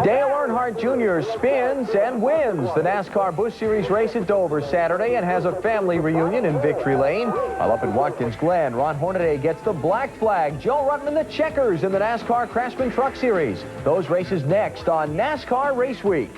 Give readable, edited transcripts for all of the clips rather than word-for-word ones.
Dale Earnhardt Jr. spins and wins the NASCAR Busch Series race at Dover Saturday and has a family reunion in Victory Lane. While up in Watkins Glen, Ron Hornaday gets the black flag. Joe Ruttman the checkers in the NASCAR Craftsman Truck Series. Those races next on NASCAR RaceWeek.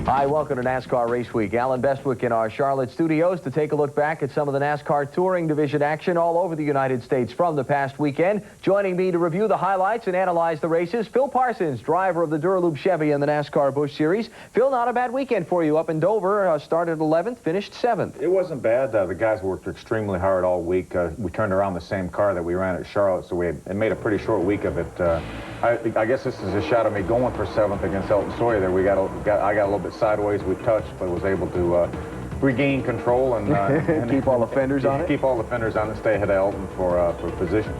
Hi, welcome to NASCAR Race Week. Alan Bestwick in our Charlotte studios to take a look back at some of the NASCAR Touring Division action all over the United States from the past weekend. Joining me to review the highlights and analyze the races, Phil Parsons, driver of the Duraloop Chevy in the NASCAR Busch Series. Phil, not a bad weekend for you up in Dover. Started 11th, finished 7th. It wasn't bad. The guys worked extremely hard all week. We turned around the same car that we ran at Charlotte, so it made a pretty short week of it. I guess this is a shot of me going for 7th against Elton Sawyer there. I got a little bit sideways. We touched, but was able to regain control and keep all the fenders on it. Keep all the fenders on and stay ahead of Elton for position.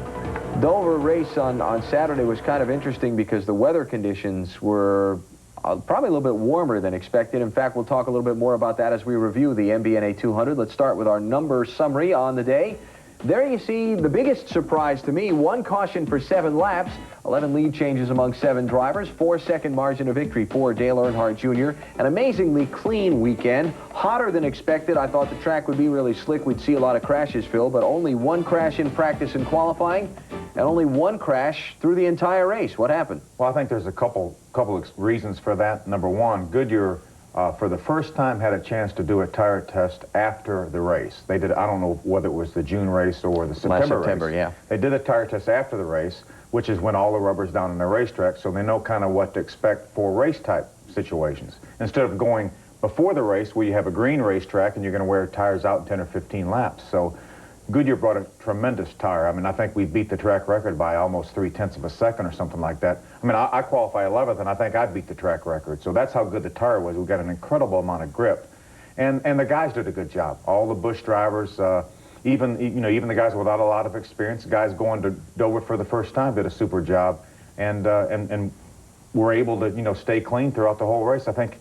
Dover race on Saturday was kind of interesting because the weather conditions were probably a little bit warmer than expected. In fact, we'll talk a little bit more about that as we review the MBNA 200. Let's start with our number summary on the day. There you see the biggest surprise to me, 1 caution for 7 laps, 11 lead changes among 7 drivers, 4-second margin of victory for Dale Earnhardt Jr. An amazingly clean weekend, hotter than expected. I thought the track would be really slick. We'd see a lot of crashes, Phil, but only 1 crash in practice and qualifying, and only 1 crash through the entire race. What happened? Well, I think there's a couple of reasons for that. Number one, Goodyear, for the first time, had a chance to do a tire test after the race. They did, I don't know whether it was the June race or the September race. Yeah. They did a tire test after the race, which is when all the rubber's down in the racetrack, so they know kind of what to expect for race-type situations. Instead of going before the race where you have a green racetrack and you're going to wear tires out in 10 or 15 laps. So Goodyear brought a tremendous tire. I mean, I think we beat the track record by almost 0.3 of a second or something like that. I mean, I qualify 11th, and I think I beat the track record. So that's how good the tire was. We got an incredible amount of grip. And the guys did a good job. All the Busch drivers, even the guys without a lot of experience, guys going to Dover for the first time did a super job. And were able to, stay clean throughout the whole race. I think,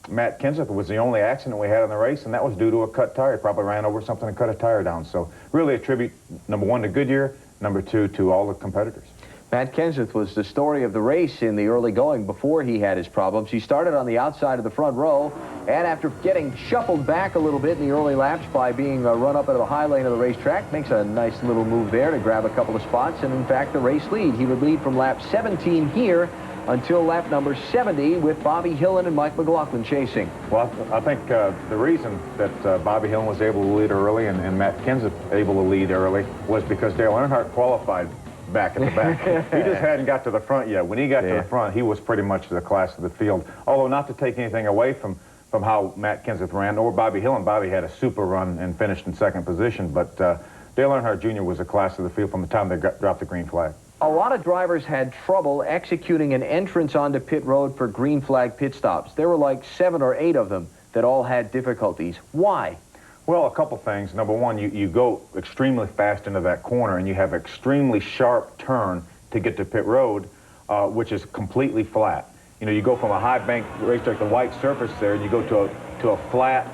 Matt Kenseth was the only accident we had in the race, and that was due to a cut tire. He probably ran over something and cut a tire down. So really a tribute, number 1, to Goodyear, number 2, to all the competitors. Matt Kenseth was the story of the race in the early going before he had his problems. He started on the outside of the front row, and after getting shuffled back a little bit in the early laps by being run up into the high lane of the racetrack, makes a nice little move there to grab a couple of spots, and in fact the race lead. He would lead from lap 17 here until lap number 70 with Bobby Hillin and Mike McLaughlin chasing. Well, I think the reason that Bobby Hillin was able to lead early and Matt Kenseth able to lead early was because Dale Earnhardt qualified back at the back. He just hadn't got to the front yet. When he got to the front, he was pretty much the class of the field. Although not to take anything away from how Matt Kenseth ran or Bobby Hillin. Bobby had a super run and finished in 2nd position, but Dale Earnhardt Jr. was the class of the field from the time they dropped the green flag. A lot of drivers had trouble executing an entrance onto pit road for green flag pit stops. There were like 7 or 8 of them that all had difficulties. Why? Well, a couple things. Number one, you go extremely fast into that corner, and you have an extremely sharp turn to get to pit road, which is completely flat. You go from a high bank racetrack, the white surface there, and you go to a flat,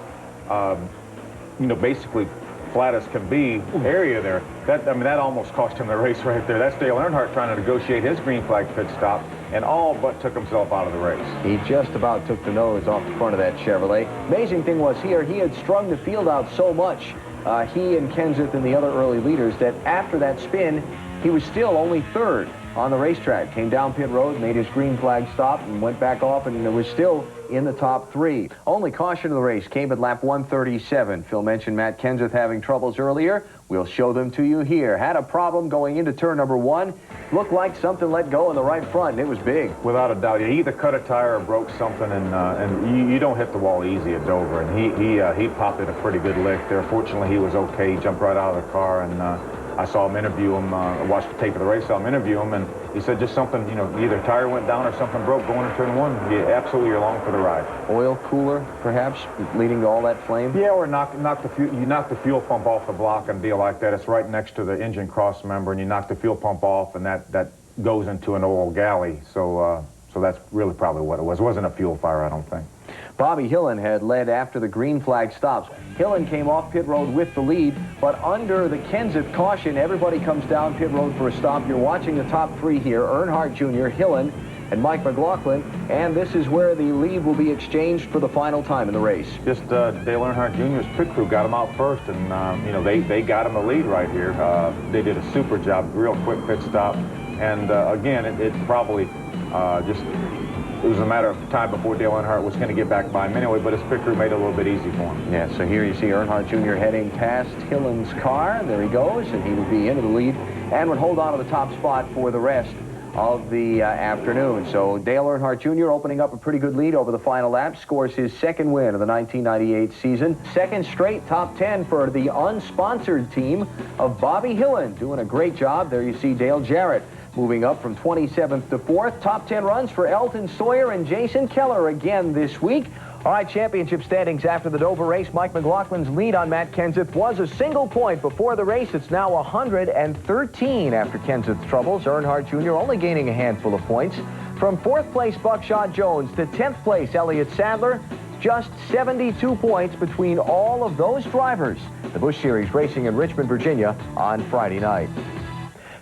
basically flat as can be area there. That almost cost him the race right there. That's Dale Earnhardt trying to negotiate his green flag pit stop, and all but took himself out of the race. He just about took the nose off the front of that Chevrolet. Amazing thing was he had strung the field out so much, he and Kenseth and the other early leaders, that after that spin, he was still only 3rd on the racetrack. Came down pit road, made his green flag stop, and went back off, and was still in the top 3. Only caution of the race came at lap 137. Phil mentioned Matt Kenseth having troubles earlier. We'll show them to you here. Had a problem going into turn number 1. Looked like something let go in the right front, and it was big. Without a doubt. He either cut a tire or broke something, and you don't hit the wall easy at Dover. And he popped it a pretty good lick there. Fortunately, he was okay. He jumped right out of the car, and I saw him interview him. I watched the tape of the race, saw him interview him, and he said just something, you know, either tire went down or something broke going into turn one. Yeah, absolutely, you're along for the ride. Oil cooler, perhaps, leading to all that flame? Yeah, or knock the fuel pump off the block and deal like that. It's right next to the engine cross member, and you knock the fuel pump off, and that goes into an oil galley. So that's really probably what it was. It wasn't a fuel fire, I don't think. Bobby Hillen had led after the green flag stops. Hillen came off pit road with the lead, but under the Kenseth caution, everybody comes down pit road for a stop. You're watching the top three here, Earnhardt Jr., Hillen, and Mike McLaughlin, and this is where the lead will be exchanged for the final time in the race. Just Dale Earnhardt Jr.'s pit crew got him out first, and you know, they got him the lead right here. They did a super job, real quick pit stop, and again, it probably it was a matter of time before Dale Earnhardt was going to get back by him anyway, but his pit crew made it a little bit easy for him. Yeah, so here you see Earnhardt Jr. heading past Hillen's car. There he goes, and he will be into the lead and would hold on to the top spot for the rest of the afternoon. So Dale Earnhardt Jr. opening up a pretty good lead over the final lap, scores his second win of the 1998 season. Second straight top 10 for the unsponsored team of Bobby Hillen, doing a great job. There you see Dale Jarrett moving up from 27th to 4th. Top 10 runs for Elton Sawyer and Jason Keller again this week. All right, championship standings after the Dover race. Mike McLaughlin's lead on Matt Kenseth was a single point before the race. It's now 113 after Kenseth's troubles. Earnhardt Jr. only gaining a handful of points. From 4th place, Buckshot Jones, to 10th place, Elliott Sadler. Just 72 points between all of those drivers. The Busch Series racing in Richmond, Virginia on Friday night.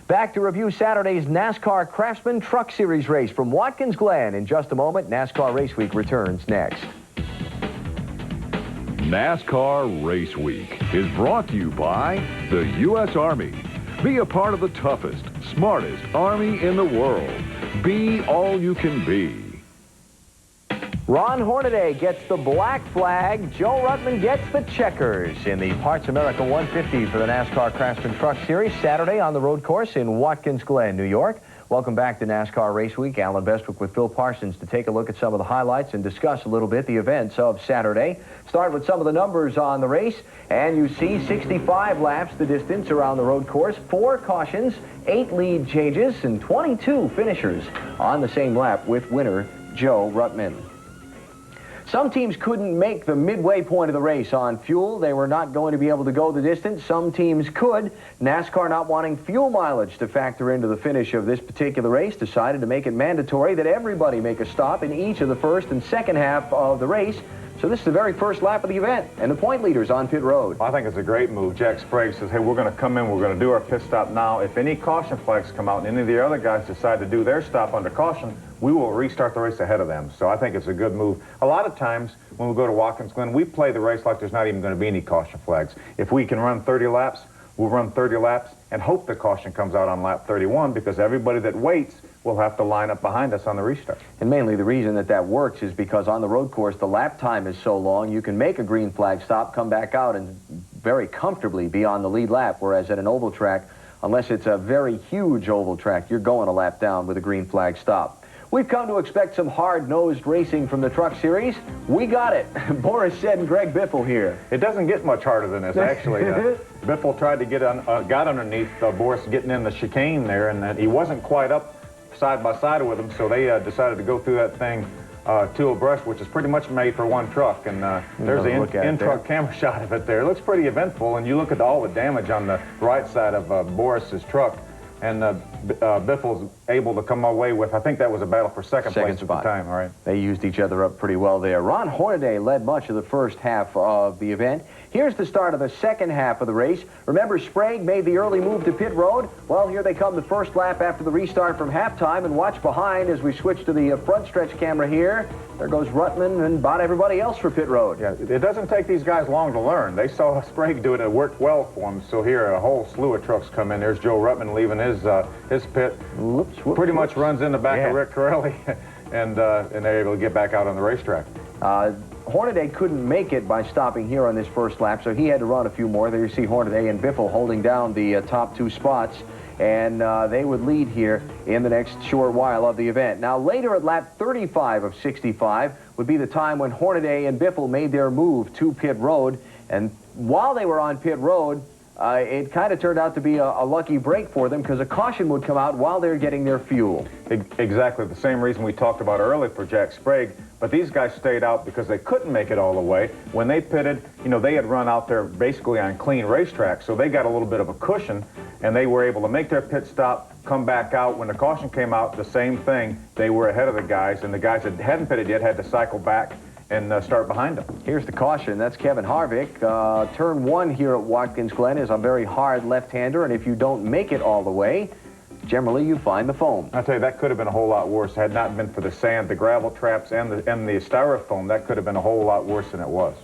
Back to review Saturday's NASCAR Craftsman Truck Series race from Watkins Glen. In just a moment, NASCAR RaceWeek returns next. NASCAR RaceWeek is brought to you by the U.S. Army. Be a part of the toughest, smartest Army in the world. Be all you can be. Ron Hornaday gets the black flag. Joe Ruttman gets the checkers in the Parts America 150 for the NASCAR Craftsman Truck Series Saturday on the road course in Watkins Glen, New York. Welcome back to NASCAR RaceWeek. Alan Bestwick with Phil Parsons to take a look at some of the highlights and discuss a little bit the events of Saturday. Start with some of the numbers on the race, and you see 65 laps the distance around the road course, 4 cautions, 8 lead changes, and 22 finishers on the same lap with winner Joe Ruttman. Some teams couldn't make the midway point of the race on fuel. They were not going to be able to go the distance. Some teams could. NASCAR, not wanting fuel mileage to factor into the finish of this particular race, decided to make it mandatory that everybody make a stop in each of the first and second half of the race. So this is the very first lap of the event, and the point leaders on pit road. I think it's a great move. Jack Sprague says, hey, we're going to come in, we're going to do our pit stop now. If any caution flags come out and any of the other guys decide to do their stop under caution, we will restart the race ahead of them. So I think it's a good move. A lot of times when we go to Watkins Glen, we play the race like there's not even going to be any caution flags. If we can run 30 laps, we'll run 30 laps and hope the caution comes out on lap 31, because everybody that waits will have to line up behind us on the restart. And mainly the reason that works is because on the road course, the lap time is so long, you can make a green flag stop, come back out, and very comfortably be on the lead lap, whereas at an oval track, unless it's a very huge oval track, you're going a lap down with a green flag stop. We've come to expect some hard-nosed racing from the Truck Series. We got it. Boris said and Greg Biffle here. It doesn't get much harder than this, actually. Biffle tried to got underneath Boris getting in the chicane there, and he wasn't quite up side by side with him, so they decided to go through that thing two abreast, which is pretty much made for one truck. And there's the in-truck camera shot of it there. It looks pretty eventful, and you look at all the damage on the right side of Boris's truck. And Biffle's able to come away with, I think that was a battle for second place at the time, right? They used each other up pretty well there. Ron Hornaday led much of the first half of the event. Here's the start of the second half of the race. Remember, Sprague made the early move to pit road? Well, here they come the first lap after the restart from halftime, and watch behind as we switch to the front stretch camera here. There goes Ruttman and about everybody else for pit road. Yeah, it doesn't take these guys long to learn. They saw Sprague do it, and it worked well for them. So here, a whole slew of trucks come in. There's Joe Ruttman leaving his pit. Pretty much runs in the back of Rick Corelli, and they're able to get back out on the racetrack. Hornaday couldn't make it by stopping here on this first lap, so he had to run a few more. There you see Hornaday and Biffle holding down the top 2 spots, and they would lead here in the next short while of the event. Now, later at lap 35 of 65 would be the time when Hornaday and Biffle made their move to pit road, and while they were on pit road, it kind of turned out to be a lucky break for them because a caution would come out while they're getting their fuel. Exactly the same reason we talked about earlier for Jack Sprague, but these guys stayed out because they couldn't make it all the way. When they pitted, you know, they had run out there basically on clean racetrack, so they got a little bit of a cushion, and they were able to make their pit stop, come back out. When the caution came out, the same thing. They were ahead of the guys, and the guys that hadn't pitted yet had to cycle back and start behind them. Here's the caution. That's Kevin Harvick. Turn 1 here at Watkins Glen is a very hard left-hander, and if you don't make it all the way, generally you find the foam. I'll tell you, that could have been a whole lot worse. Had not been for the sand, the gravel traps, and the styrofoam, that could have been a whole lot worse than it was.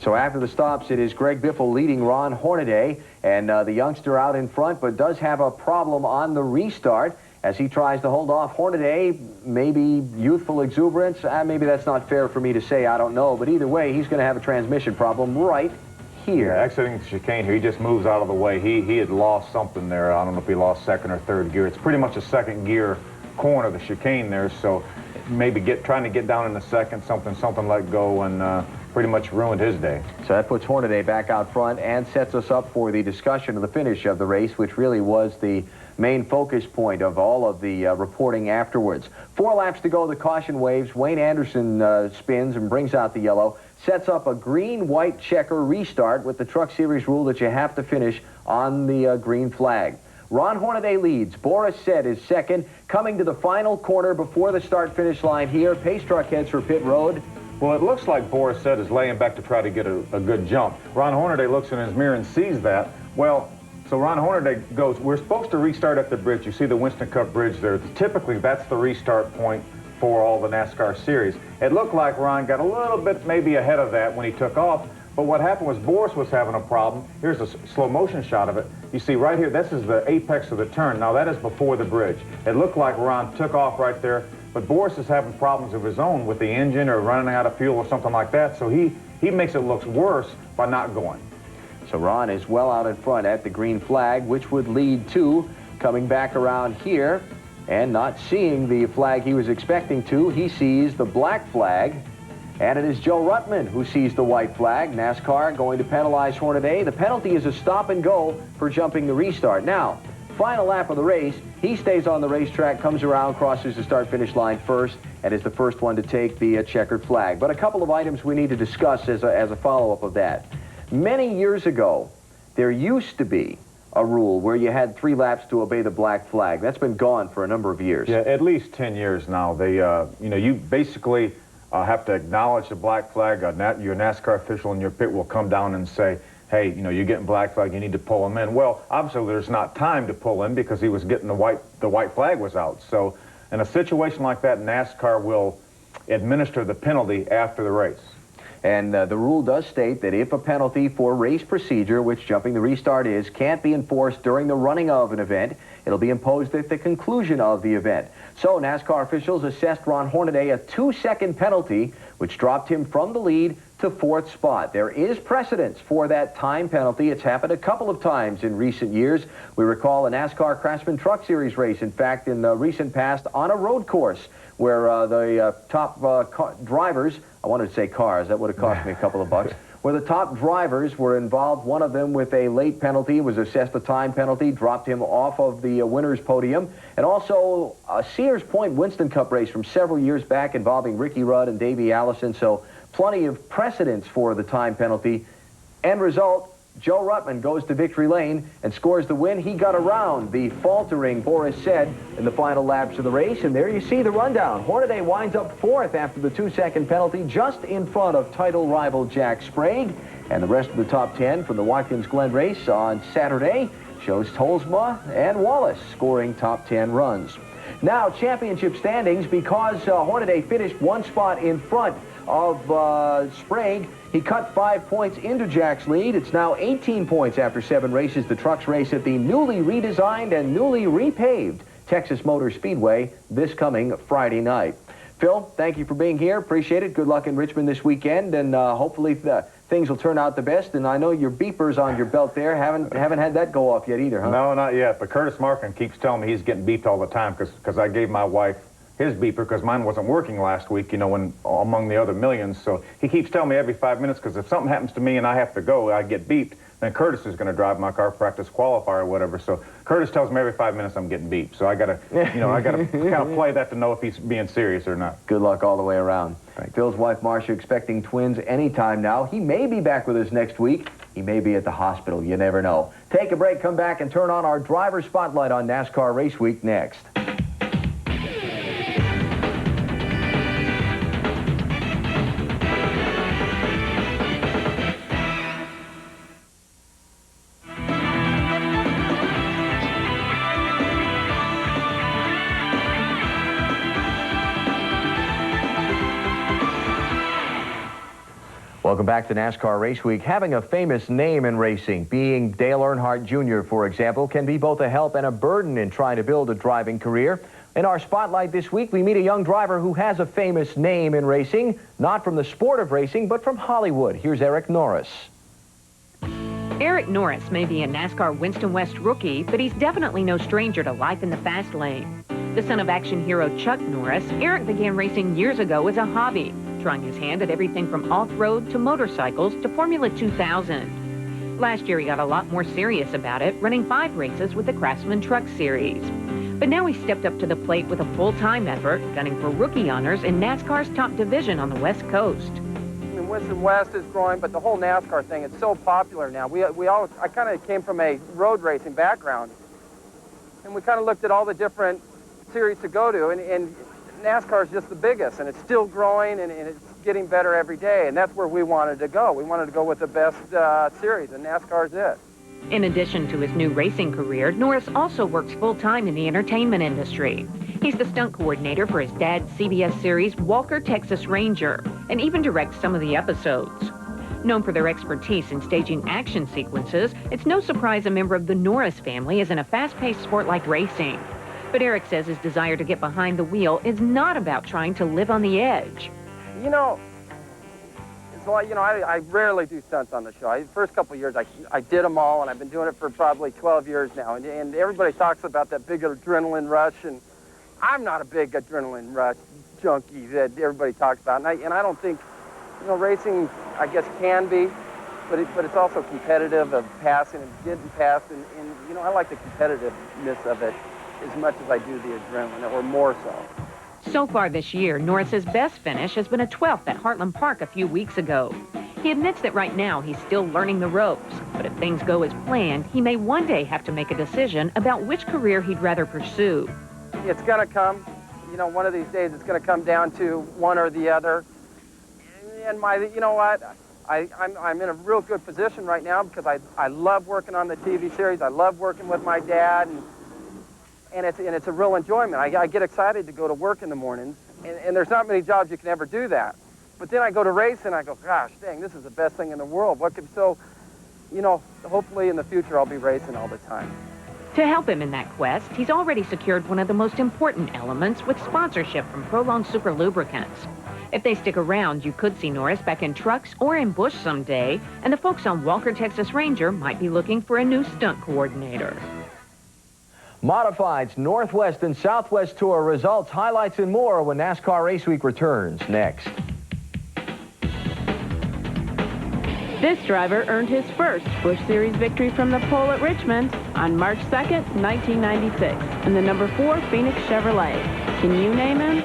So after the stops, it is Greg Biffle leading Ron Hornaday, and the youngster out in front, but does have a problem on the restart as he tries to hold off Hornaday. Maybe youthful exuberance. Maybe that's not fair for me to say. I don't know. But either way, he's going to have a transmission problem right here. Yeah, exiting the chicane here, he just moves out of the way. He had lost something there. I don't know if he lost second or third gear. It's pretty much a second gear corner, the chicane there. So maybe trying to get down in the second, something let go, and pretty much ruined his day. So that puts Hornaday back out front and sets us up for the discussion of the finish of the race, which really was the main focus point of all of the reporting afterwards. 4 laps to go, the caution waves. Wayne Anderson spins and brings out the yellow, sets up a green-white checker restart with the Truck Series rule that you have to finish on the green flag. Ron Hornaday leads. Boris Said is second. Coming to the final corner before the start-finish line here. Pace truck heads for pit road. Well, it looks like Boris Said is laying back to try to get a good jump. Ron Hornaday looks in his mirror and sees that. Well, so Ron Hornaday goes, we're supposed to restart at the bridge. You see the Winston Cup bridge there. Typically, that's the restart point for all the NASCAR series. It looked like Ron got a little bit maybe ahead of that when he took off, but what happened was Boris was having a problem. Here's a slow motion shot of it. You see right here, this is the apex of the turn. Now that is before the bridge. It looked like Ron took off right there, but Boris is having problems of his own with the engine or running out of fuel or something like that, so he makes it look worse by not going. So Ron is well out in front at the green flag, which would lead to coming back around here and not seeing the flag he was expecting to. He sees the black flag, and it is Joe Ruttman who sees the white flag. NASCAR going to penalize Hornaday. The penalty is a stop and go for jumping the restart. Now, final lap of the race, he stays on the racetrack, comes around, crosses the start-finish line first, and is the first one to take the checkered flag. But a couple of items we need to discuss as a follow-up of that. Many years ago, there used to be a rule where you had 3 laps to obey the black flag. That's been gone for a number of years. Yeah, at least 10 years now. They, you know, you basically have to acknowledge the black flag. Your NASCAR official in your pit will come down and say, hey, you know, you're getting black flag, you need to pull him in. Well, obviously there's not time to pull in because he was getting the white flag was out. So in a situation like that, NASCAR will administer the penalty after the race. And the rule does state that if a penalty for race procedure, which jumping the restart is, can't be enforced during the running of an event, it'll be imposed at the conclusion of the event. So NASCAR officials assessed Ron Hornaday a 2-second penalty, which dropped him from the lead to 4th spot. There is precedence for that time penalty. It's happened a couple of times in recent years. We recall a NASCAR Craftsman Truck Series race, in fact, in the recent past on a road course where the top drivers, I wanted to say cars, that would have cost me a couple of bucks, where the top drivers were involved. One of them with a late penalty was assessed a time penalty, dropped him off of the winner's podium. And also a Sears Point Winston Cup race from several years back involving Ricky Rudd and Davey Allison. So plenty of precedence for the time penalty. End result, Joe Ruttman goes to victory lane and scores the win. He got around the faltering Boris Said in the final laps of the race, and there you see the rundown. Hornaday winds up 4th after the 2-second penalty, just in front of title rival Jack Sprague. And the rest of the top 10 from the Watkins Glen race on Saturday shows Tolsma and Wallace scoring top 10 runs. Now, championship standings, because Hornaday finished 1 spot in front of Sprague. He cut 5 points into Jack's lead. It's now 18 points after 7 races. The trucks race at the newly redesigned and newly repaved Texas Motor Speedway this coming Friday night. Phil, thank you for being here. Appreciate it. Good luck in Richmond this weekend, and hopefully things will turn out the best. And I know your beeper's on your belt there. Haven't had that go off yet either, huh? No, not yet. But Curtis Markin keeps telling me he's getting beeped all the time because I gave my wife his beeper because mine wasn't working last week, you know, when among the other millions. So he keeps telling me every 5 minutes because if something happens to me and I have to go, I get beeped. then Curtis is going to drive my car, practice qualifier or whatever. So Curtis tells me every 5 minutes I'm getting beeped. So I got to, I got to kind of play that to know if he's being serious or not. Good luck all the way around. Thanks. Phil's wife, Marcia, expecting twins anytime now. He may be back with us next week. He may be at the hospital. You never know. Take a break, come back, and turn on our driver spotlight on NASCAR Race Week next. Welcome back to NASCAR Race Week. Having a famous name in racing, being Dale Earnhardt Jr., for example, can be both a help and a burden in trying to build a driving career. In our spotlight this week, we meet a young driver who has a famous name in racing, not from the sport of racing, but from Hollywood. Here's Eric Norris. Eric Norris may be a NASCAR Winston West rookie, but he's definitely no stranger to life in the fast lane. The son of action hero Chuck Norris, Eric began racing years ago as a hobby, trying his hand at everything from off-road to motorcycles to Formula 2000. Last year, he got a lot more serious about it, running 5 races with the Craftsman Truck Series. But now he stepped up to the plate with a full-time effort, gunning for rookie honors in NASCAR's top division on the West Coast. I mean, Winston West is growing, but the whole NASCAR thing, it's so popular now. I kind of came from a road racing background, and we kind of looked at all the different series to go to, and NASCAR is just the biggest, and it's still growing, and it's getting better every day, and that's where we wanted to go. We wanted to go with the best series, and NASCAR's it. In addition to his new racing career, Norris also works full-time in the entertainment industry. He's the stunt coordinator for his dad's CBS series, Walker, Texas Ranger, and even directs some of the episodes. Known for their expertise in staging action sequences, it's no surprise a member of the Norris family is in a fast-paced sport like racing. But Eric says his desire to get behind the wheel is not about trying to live on the edge. You know, it's like, I rarely do stunts on the show. The first couple of years, I did them all, and I've been doing it for probably 12 years now. And everybody talks about that big adrenaline rush, and I'm not a big adrenaline rush junkie that everybody talks about. And I don't think, racing, I guess, can be, but it's also competitive of passing and getting past, and I like the competitiveness of it as much as I do the adrenaline, or more so. So far this year, Norris's best finish has been a 12th at Heartland Park a few weeks ago. He admits that right now he's still learning the ropes, but if things go as planned, he may one day have to make a decision about which career he'd rather pursue. It's going to come. One of these days it's going to come down to one or the other. And I'm in a real good position right now because I love working on the TV series. I love working with my dad, and it's a real enjoyment. I get excited to go to work in the mornings, and there's not many jobs you can ever do that. But then I go to race, and I go, gosh, dang, this is the best thing in the world. Hopefully in the future I'll be racing all the time. To help him in that quest, he's already secured one of the most important elements with sponsorship from Prolonged Super Lubricants. If they stick around, you could see Norris back in trucks or in Busch someday, and the folks on Walker, Texas Ranger might be looking for a new stunt coordinator. Modifieds, Northwest and Southwest Tour results, highlights, and more when NASCAR Race Week returns next. This driver earned his first Busch Series victory from the pole at Richmond on March 2nd, 1996, in the number 4 Phoenix Chevrolet. Can you name him?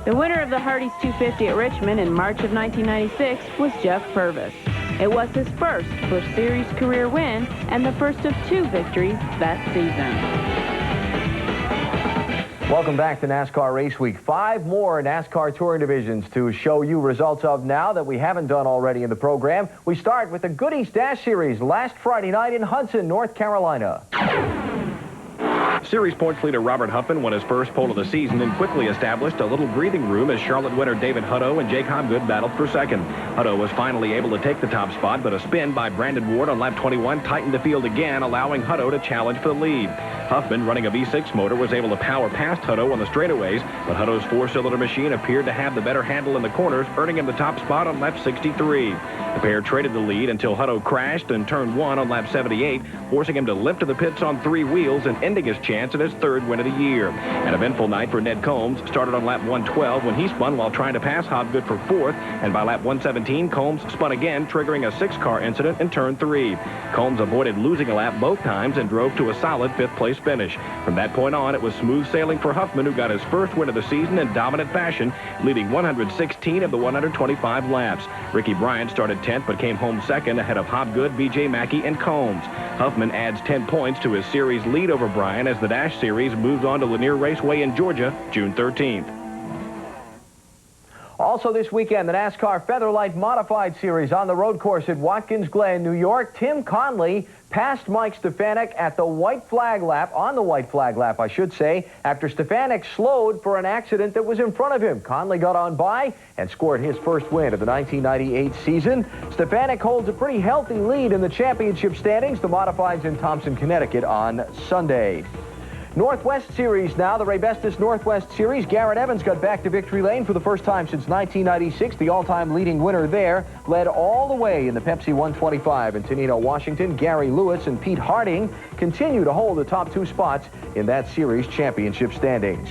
The winner of the Hardee's 250 at Richmond in March of 1996 was Jeff Purvis. It was his first Busch Series career win and the first of 2 victories that season. Welcome back to NASCAR Race Week. 5 more NASCAR Touring Divisions to show you results of now that we haven't done already in the program. We start with the Goodies Dash Series last Friday night in Hudson, North Carolina. Series points leader Robert Huffman won his first pole of the season and quickly established a little breathing room as Charlotte winner David Hutto and Jake Hobgood battled for second. Hutto was finally able to take the top spot, but a spin by Brandon Ward on lap 21 tightened the field again, allowing Hutto to challenge for the lead. Huffman, running a V6 motor, was able to power past Hutto on the straightaways, but Hutto's 4-cylinder machine appeared to have the better handle in the corners, earning him the top spot on lap 63. The pair traded the lead until Hutto crashed in turn 1 on lap 78, forcing him to lift to the pits on 3 wheels and ending his chance chance at his third win of the year. An eventful night for Ned Combs started on lap 112 when he spun while trying to pass Hobgood for fourth, and by lap 117, Combs spun again, triggering a 6-car incident in turn 3. Combs avoided losing a lap both times and drove to a solid 5th-place finish. From that point on, it was smooth sailing for Huffman, who got his first win of the season in dominant fashion, leading 116 of the 125 laps. Ricky Bryant started 10th but came home second ahead of Hobgood, B.J. Mackey, and Combs. Huffman adds 10 points to his series lead over Bryant as the Dash Series moves on to Lanier Raceway in Georgia, June 13th. Also this weekend, the NASCAR Featherlight Modified Series on the road course at Watkins Glen, New York. Tim Conley passed Mike Stefanik at the white flag lap, on the white flag lap, I should say, after Stefanik slowed for an accident that was in front of him. Conley got on by and scored his first win of the 1998 season. Stefanik holds a pretty healthy lead in the championship standings. The Modifieds in Thompson, Connecticut on Sunday. Northwest Series now, the Ray Bestis Northwest Series. Garrett Evans got back to victory lane for the first time since 1996. The all-time leading winner there led all the way in the Pepsi 125 in Tenino, Washington. Gary Lewis and Pete Harding continue to hold the top 2 spots in that series championship standings.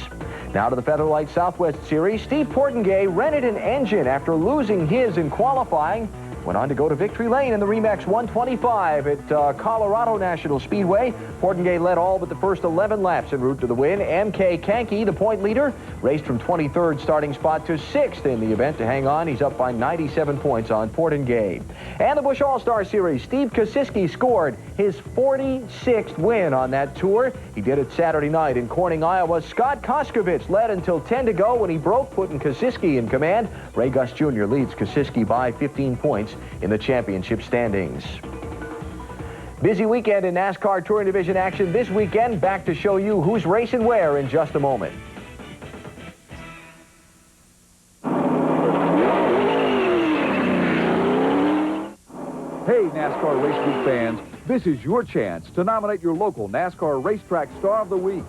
Now to the Featherlight Southwest Series. Steve Portengay rented an engine after losing his in qualifying. Went on to go to victory lane in the Remax 125 at Colorado National Speedway. Portengay led all but the first 11 laps en route to the win. M.K. Kanke, the point leader, raced from 23rd starting spot to 6th in the event to hang on. He's up by 97 points on Portengay. And the Busch All-Star Series, Steve Kosiski scored his 46th win on that tour. He did it Saturday night in Corning, Iowa. Scott Koskovich led until 10 to go when he broke, putting Kosiski in command. Ray Gus Jr. leads Kosiski by 15 points in the championship standings. Busy weekend in NASCAR Touring Division action this weekend. Back to show you who's racing where in just a moment. Hey, NASCAR RaceWeek fans, this is your chance to nominate your local NASCAR Racetrack Star of the Week.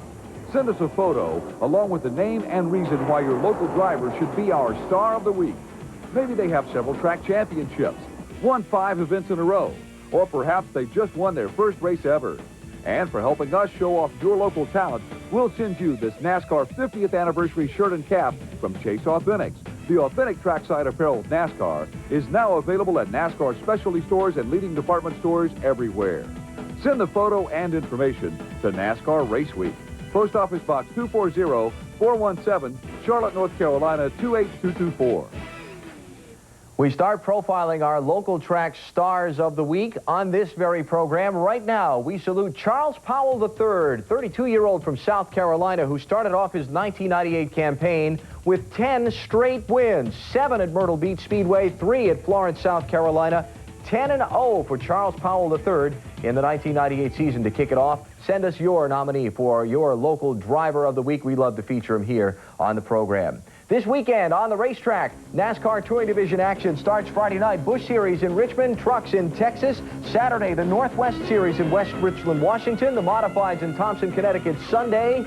Send us a photo along with the name and reason why your local driver should be our Star of the Week. Maybe they have several track championships, won 5 events in a row, or perhaps they just won their first race ever. And for helping us show off your local talent, we'll send you this NASCAR 50th anniversary shirt and cap from Chase Authentics. The authentic trackside apparel of NASCAR is now available at NASCAR specialty stores and leading department stores everywhere. Send the photo and information to NASCAR RaceWeek. Post Office Box 240, 417, Charlotte, North Carolina 28224. We start profiling our local track stars of the week on this very program. Right now, we salute Charles Powell III, 32-year-old from South Carolina, who started off his 1998 campaign with 10 straight wins, 7 at Myrtle Beach Speedway, 3 at Florence, South Carolina. 10-0 for Charles Powell III in the 1998 season to kick it off. Send us your nominee for your local driver of the week. We love to feature him here on the program. This weekend on the racetrack, NASCAR Touring Division action starts Friday night. Busch Series in Richmond, Trucks in Texas. Saturday, the Northwest Series in West Richland, Washington. The Modifieds in Thompson, Connecticut Sunday.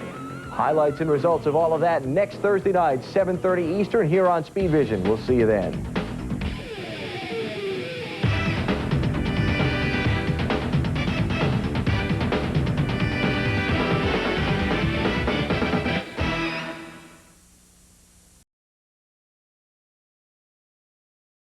Highlights and results of all of that next Thursday night, 7:30 Eastern here on Speedvision. We'll see you then.